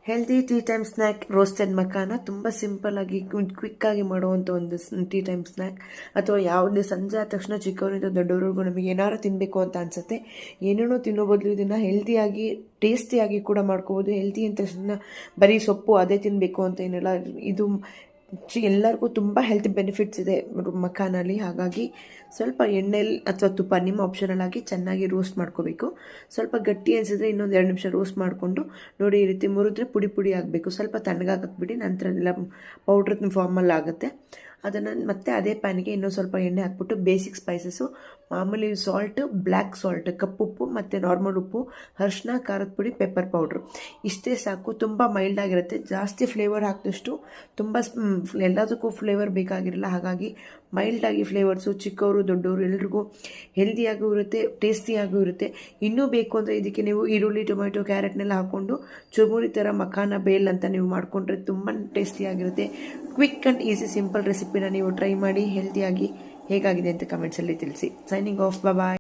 Healthy tea time snack roasted makhana ತುಂಬ ಸಿಂಪಲ್ಲಾಗಿ ಕ್ವಿಕ್ಕಾಗಿ ಮಾಡುವಂಥ ಒಂದು ಟೀ ಟೈಮ್ ಸ್ನ್ಯಾಕ್. ಅಥವಾ ಯಾವುದೇ ಸಂಜೆ ಆದ ತಕ್ಷಣ ಚಿಕ್ಕವರಿಂದ ದೊಡ್ಡವರಿಗೂ ನಮಗೆ ಏನಾರು ತಿನ್ನಬೇಕು ಅಂತ ಅನಿಸುತ್ತೆ. ಏನೇನೋ ತಿನ್ನೋ ಬದಲು ಇದನ್ನು ಹೆಲ್ದಿಯಾಗಿ ಟೇಸ್ಟಿಯಾಗಿ ಕೂಡ ಮಾಡ್ಕೋಬೋದು. ಹೆಲ್ದಿ ಅಂತ ತಕ್ಷಣ ಬರೀ ಸೊಪ್ಪು ಅದೇ ತಿನ್ನಬೇಕು ಅಂತ ಏನಿಲ್ಲ. ಇದು ಎಲ್ಲರಿಗೂ ತುಂಬ ಹೆಲ್ತ್ ಬೆನಿಫಿಟ್ಸ್ ಇದೆ ಮಖಾನಲ್ಲಿ. ಹಾಗಾಗಿ ಸ್ವಲ್ಪ ಎಣ್ಣೆಲಿ ಅಥವಾ ತುಪ್ಪ ನಿಮ್ಮ ಆಪ್ಷನಲ್ ಆಗಿ ಚೆನ್ನಾಗಿ ರೋಸ್ಟ್ ಮಾಡ್ಕೋಬೇಕು. ಸ್ವಲ್ಪ ಗಟ್ಟಿ ಅನಿಸಿದ್ರೆ ಇನ್ನೊಂದು 2 ನಿಮಿಷ ರೋಸ್ಟ್ ಮಾಡಿಕೊಂಡು ನೋಡಿ, ಈ ರೀತಿ ಮುರಿದ್ರೆ ಪುಡಿ ಪುಡಿ ಆಗಬೇಕು. ಸ್ವಲ್ಪ ತಣ್ಣಗಾಕಬಿಡಿ, ನಂತರ ಎಲ್ಲ ಪೌಡ್ರ್ ಫಾರ್ಮಲ್ಲಿ ಆಗುತ್ತೆ. ಅದನ್ನು ಮತ್ತೆ ಅದೇ ಪ್ಯಾನಿಗೆ ಇನ್ನೊಂದು ಸ್ವಲ್ಪ ಎಣ್ಣೆ ಹಾಕ್ಬಿಟ್ಟು ಬೇಸಿಕ್ ಸ್ಪೈಸಸ್ಸು, ಮಾಮೂಲಿ ಸಾಲ್ಟು, ಬ್ಲ್ಯಾಕ್ ಸಾಲ್ಟ್, ಕಪ್ಪುಪ್ಪು ಮತ್ತು ನಾರ್ಮಲ್ ಉಪ್ಪು, ಅರಿಶಿನ, ಖಾರದ ಪುಡಿ, ಪೆಪ್ಪರ್ ಪೌಡ್ರು ಇಷ್ಟೇ ಸಾಕು. ತುಂಬ ಮೈಲ್ಡಾಗಿರುತ್ತೆ. ಜಾಸ್ತಿ ಫ್ಲೇವರ್ ಹಾಕಿದಷ್ಟು ತುಂಬ ಎಲ್ಲದಕ್ಕೂ ಫ್ಲೇವರ್ ಬೇಕಾಗಿರಲ್ಲ. ಹಾಗಾಗಿ ಮೈಲ್ಡಾಗಿ ಫ್ಲೇವರ್ಸು ಚಿಕ್ಕವರು ದೊಡ್ಡವರು ಎಲ್ರಿಗೂ ಹೆಲ್ದಿಯಾಗೂ ಇರುತ್ತೆ, ಟೇಸ್ಟಿಯಾಗೂ ಇರುತ್ತೆ. ಇನ್ನೂ ಬೇಕು ಅಂದರೆ ಇದಕ್ಕೆ ನೀವು ಈರುಳ್ಳಿ, ಟೊಮೆಟೊ, ಕ್ಯಾರೆಟ್ನೆಲ್ಲ ಹಾಕ್ಕೊಂಡು ಚುರುಮುರಿ ಥರ ಮಖಾನ ಬೇಲ್ ಅಂತ ನೀವು ಮಾಡಿಕೊಂಡ್ರೆ ತುಂಬ ಟೇಸ್ಟಿಯಾಗಿರುತ್ತೆ. ಕ್ವಿಕ್ ಆ್ಯಂಡ್ ಈಸಿ ಸಿಂಪಲ್ ರೆಸಿಪಿನ ನೀವು ಟ್ರೈ ಮಾಡಿ ಹೆಲ್ದಿಯಾಗಿ ಹೇಗಾಗಿದೆ ಅಂತ ಕಮೆಂಟ್ಸಲ್ಲಿ ತಿಳಿಸಿ. ಸೈನಿಂಗ್ ಆಫ್, ಬಾಯ್.